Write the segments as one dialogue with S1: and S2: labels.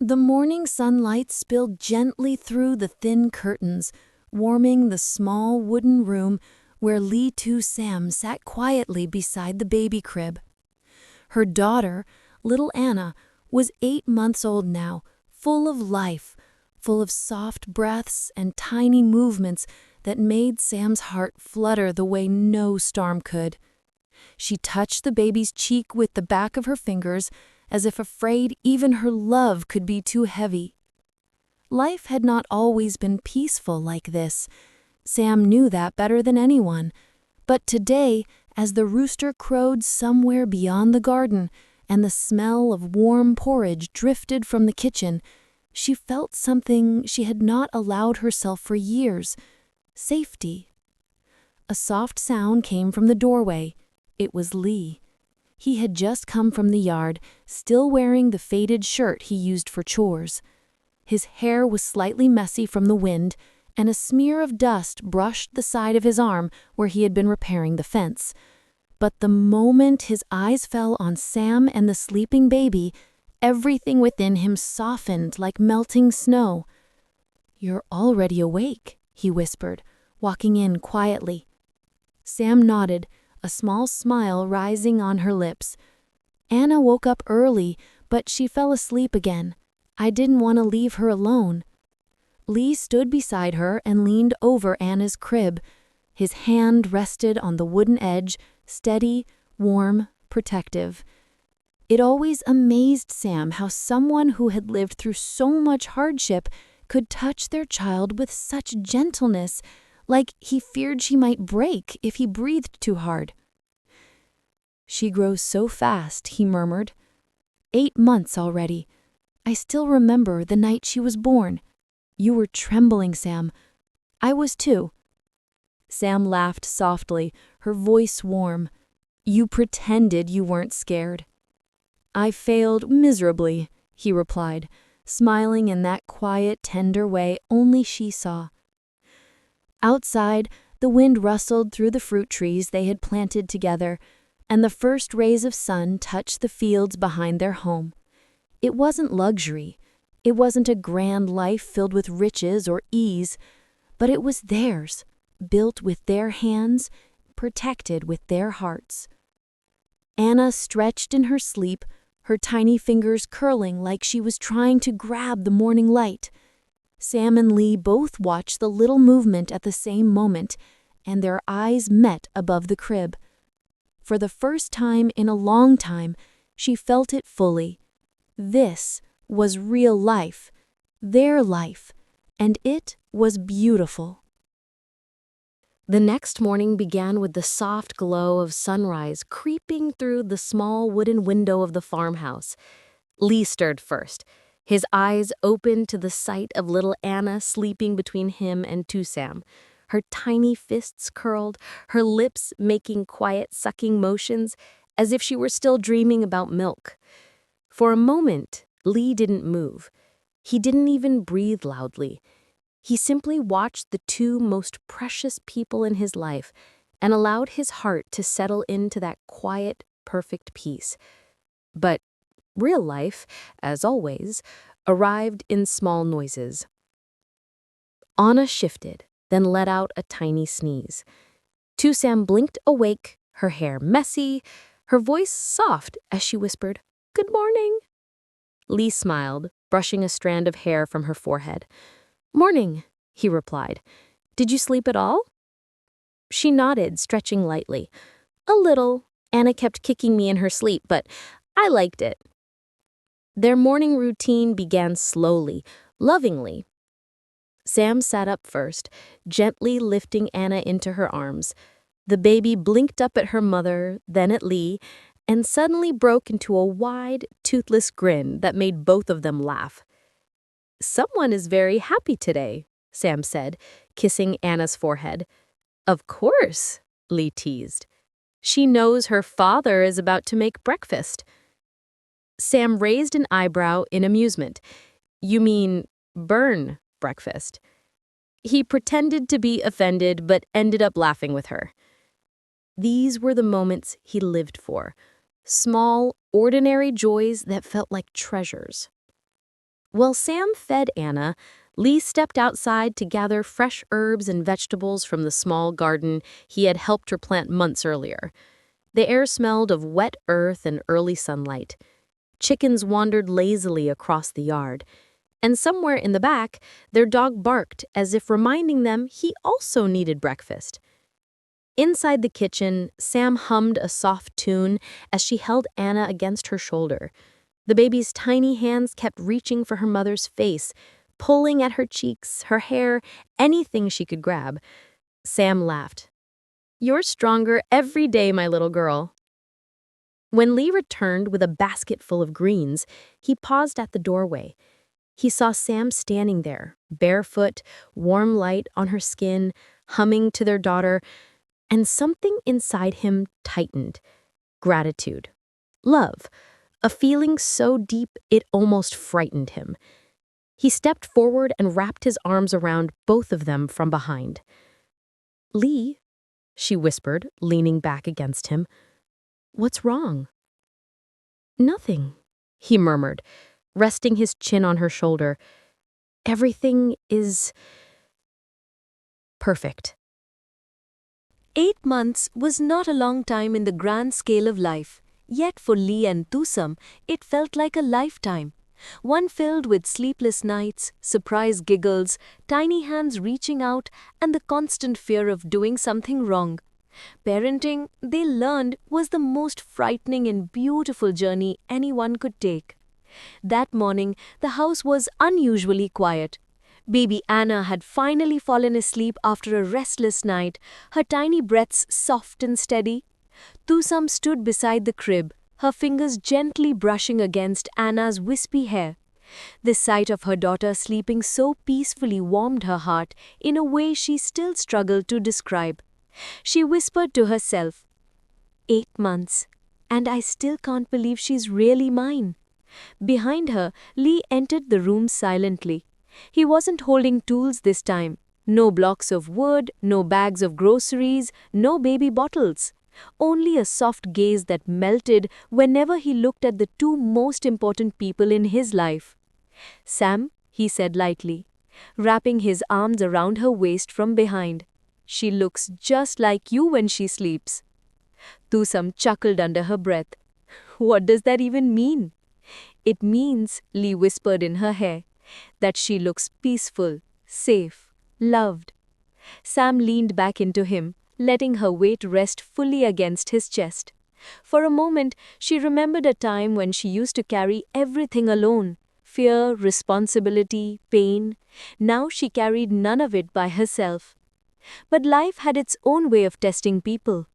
S1: The morning sunlight spilled gently through the thin curtains, warming the small wooden room where Lytudiep sat quietly beside the baby crib. Her daughter, little Anna, was 8 months old now, full of life, full of soft breaths and tiny movements that made Sam's heart flutter the way no storm could. She touched the baby's cheek with the back of her fingers, as if afraid even her love could be too heavy. Life had not always been peaceful like this. Sam knew that better than anyone. But today, as the rooster crowed somewhere beyond the garden, and the smell of warm porridge drifted from the kitchen, she felt something she had not allowed herself for years: safety. A soft sound came from the doorway. It was Lee. He had just come from the yard, still wearing the faded shirt he used for chores. His hair was slightly messy from the wind, and a smear of dust brushed the side of his arm where he had been repairing the fence. But the moment his eyes fell on Sam and the sleeping baby, everything within him softened like melting snow. "You're already awake," he whispered, walking in quietly. Sam nodded, a small smile rising on her lips. "Anna woke up early, but she fell asleep again. I didn't want to leave her alone." Lee stood beside her and leaned over Anna's crib. His hand rested on the wooden edge, steady, warm, protective. It always amazed Sam how someone who had lived through so much hardship could touch their child with such gentleness, like he feared she might break if he breathed too hard. "She grows so fast," he murmured. 8 months already. I still remember the night she was born. You were trembling, Sam. I was too." Sam laughed softly, her voice warm. "You pretended you weren't scared." "I failed miserably," he replied, smiling in that quiet, tender way only she saw. Outside, the wind rustled through the fruit trees they had planted together, and the first rays of sun touched the fields behind their home. It wasn't luxury. It wasn't a grand life filled with riches or ease, but it was theirs, built with their hands, protected with their hearts. Anna stretched in her sleep, her tiny fingers curling like she was trying to grab the morning light. Sam and Lee both watched the little movement at the same moment, and their eyes met above the crib. For the first time in a long time, she felt it fully. This was real life, their life, and it was beautiful. The next morning began with the soft glow of sunrise creeping through the small wooden window of the farmhouse. Lee stirred first, his eyes open to the sight of little Anna sleeping between him and Tusam, her tiny fists curled, her lips making quiet sucking motions, as if she were still dreaming about milk. For a moment, Lee didn't move. He didn't even breathe loudly. He simply watched the two most precious people in his life and allowed his heart to settle into that quiet, perfect peace. But real life, as always, arrived in small noises. Anna shifted, then let out a tiny sneeze. Tusam blinked awake, her hair messy, her voice soft as she whispered, "Good morning." Lee smiled, brushing a strand of hair from her forehead. "Morning," he replied. "Did you sleep at all?" She nodded, stretching lightly. "A little. Anna kept kicking me in her sleep, but I liked it." Their morning routine began slowly, lovingly. Sam sat up first, gently lifting Anna into her arms. The baby blinked up at her mother, then at Lee, and suddenly broke into a wide, toothless grin that made both of them laugh. "Someone is very happy today," Sam said, kissing Anna's forehead. "Of course," Lee teased. "She knows her father is about to make breakfast." Sam raised an eyebrow in amusement. "You mean burn breakfast?" He pretended to be offended, but ended up laughing with her. These were the moments he lived for. Small, ordinary joys that felt like treasures. While Sam fed Anna, Lee stepped outside to gather fresh herbs and vegetables from the small garden he had helped her plant months earlier. The air smelled of wet earth and early sunlight. Chickens wandered lazily across the yard, and somewhere in the back, their dog barked as if reminding them he also needed breakfast. Inside the kitchen, Sam hummed a soft tune as she held Anna against her shoulder. The baby's tiny hands kept reaching for her mother's face, pulling at her cheeks, her hair, anything she could grab. Sam laughed. "You're stronger every day, my little girl." When Lee returned with a basket full of greens, he paused at the doorway. He saw Sam standing there, barefoot, warm light on her skin, humming to their daughter, and something inside him tightened. Gratitude. Love. A feeling so deep it almost frightened him. He stepped forward and wrapped his arms around both of them from behind. "Lee," she whispered, leaning back against him. "What's wrong?" "Nothing," he murmured, resting his chin on her shoulder. "Everything is perfect."
S2: 8 months was not a long time in the grand scale of life, yet for Lee and Tusam, it felt like a lifetime. One filled with sleepless nights, surprise giggles, tiny hands reaching out, and the constant fear of doing something wrong. Parenting, they learned, was the most frightening and beautiful journey anyone could take. That morning, the house was unusually quiet. Baby Anna had finally fallen asleep after a restless night, her tiny breaths soft and steady. Tusam stood beside the crib, her fingers gently brushing against Anna's wispy hair. The sight of her daughter sleeping so peacefully warmed her heart in a way she still struggled to describe. She whispered to herself, 8 months, and I still can't believe she's really mine. Behind her, Lee entered the room silently. He wasn't holding tools this time. No blocks of wood, no bags of groceries, no baby bottles. Only a soft gaze that melted whenever he looked at the two most important people in his life. "Sam," he said lightly, wrapping his arms around her waist from behind. "She looks just like you when she sleeps." Tusam chuckled under her breath. "What does that even mean?" "It means," Lee whispered in her hair, "that she looks peaceful, safe, loved." Sam leaned back into him, letting her weight rest fully against his chest. For a moment, she remembered a time when she used to carry everything alone: fear, responsibility, pain. Now she carried none of it by herself. But life had its own way of testing people.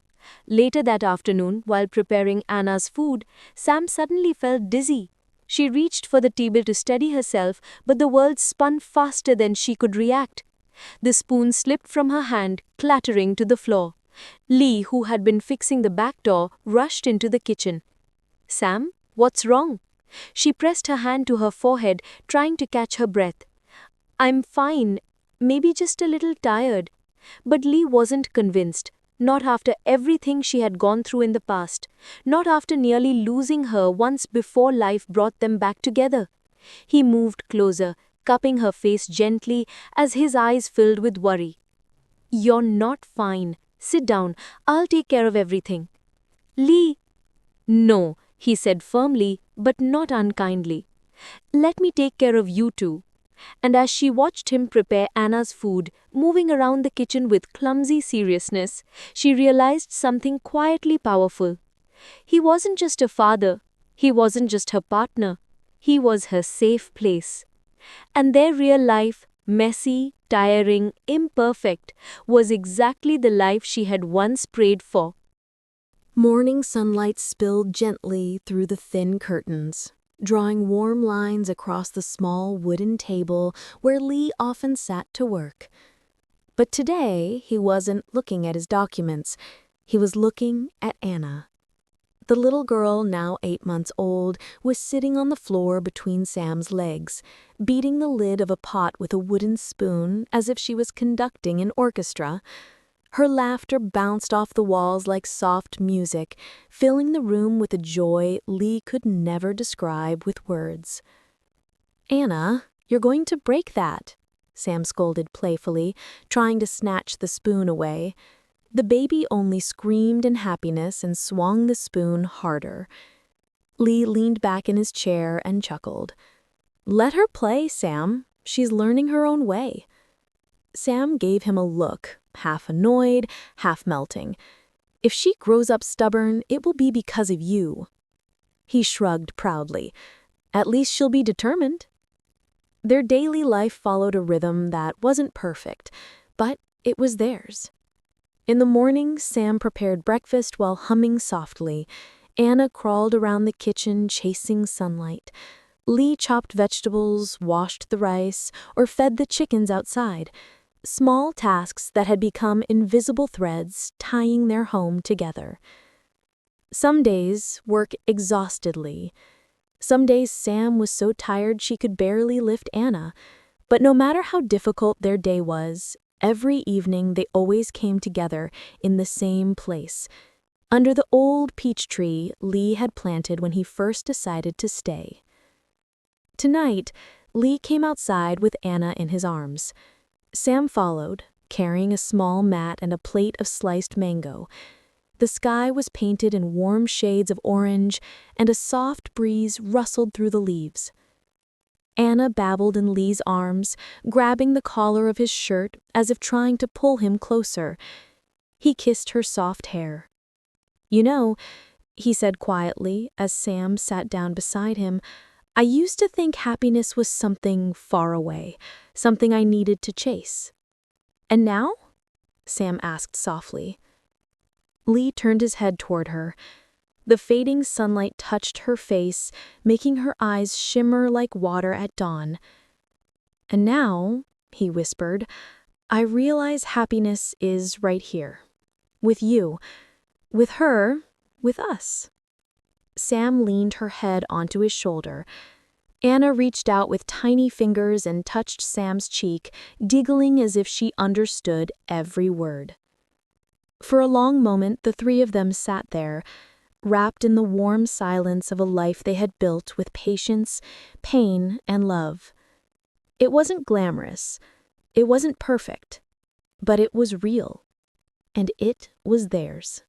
S2: Later that afternoon, while preparing Anna's food, Sam suddenly felt dizzy. She reached for the table to steady herself, but the world spun faster than she could react. The spoon slipped from her hand, clattering to the floor. Lee, who had been fixing the back door, rushed into the kitchen. "Sam, what's wrong?" She pressed her hand to her forehead, trying to catch her breath. "I'm fine, maybe just a little tired." But Lee wasn't convinced. Not after everything she had gone through in the past. Not after nearly losing her once before life brought them back together. He moved closer, cupping her face gently as his eyes filled with worry. "You're not fine. Sit down. I'll take care of everything." "Lee." "No," he said firmly, but not unkindly. "Let me take care of you two." And as she watched him prepare Anna's food, moving around the kitchen with clumsy seriousness, she realized something quietly powerful. He wasn't just a father. He wasn't just her partner. He was her safe place. And their real life, messy, tiring, imperfect, was exactly the life she had once prayed for.
S1: Morning sunlight spilled gently through the thin curtains, drawing warm lines across the small wooden table where Lee often sat to work. But today he wasn't looking at his documents. He was looking at Anna. The little girl, now 8 months old, was sitting on the floor between Sam's legs, beating the lid of a pot with a wooden spoon as if she was conducting an orchestra. Her laughter bounced off the walls like soft music, filling the room with a joy Lee could never describe with words.
S2: Anna, you're going to break that, Sam scolded playfully, trying to snatch the spoon away. The baby only screamed in happiness and swung the spoon harder. Lee leaned back in his chair and chuckled. Let her play, Sam. She's learning her own way. Sam gave him a look, half annoyed, half melting. If she grows up stubborn, it will be because of you. He shrugged proudly. At least she'll be determined. Their daily life followed a rhythm that wasn't perfect, but it was theirs. In the morning, Sam prepared breakfast while humming softly. Anna crawled around the kitchen chasing sunlight. Lee chopped vegetables, washed the rice, or fed the chickens outside. Small tasks that had become invisible threads tying their home together. Some days, work exhaustedly. Some days Sam was so tired she could barely lift Anna. But no matter how difficult their day was, every evening they always came together in the same place, under the old peach tree Lee had planted when he first decided to stay. Tonight, Lee came outside with Anna in his arms. Sam followed, carrying a small mat and a plate of sliced mango. The sky was painted in warm shades of orange, and a soft breeze rustled through the leaves. Anna babbled in Lee's arms, grabbing the collar of his shirt as if trying to pull him closer. He kissed her soft hair. You know, he said quietly as Sam sat down beside him, I used to think happiness was something far away, something I needed to chase. And now? Sam asked softly. Lee turned his head toward her. The fading sunlight touched her face, making her eyes shimmer like water at dawn. And now, he whispered, I realize happiness is right here. With you. With her. With us. Sam leaned her head onto his shoulder. Anna reached out with tiny fingers and touched Sam's cheek, giggling as if she understood every word. For a long moment, the three of them sat there, wrapped in the warm silence of a life they had built with patience, pain, and love. It wasn't glamorous. It wasn't perfect. But it was real. And it was theirs.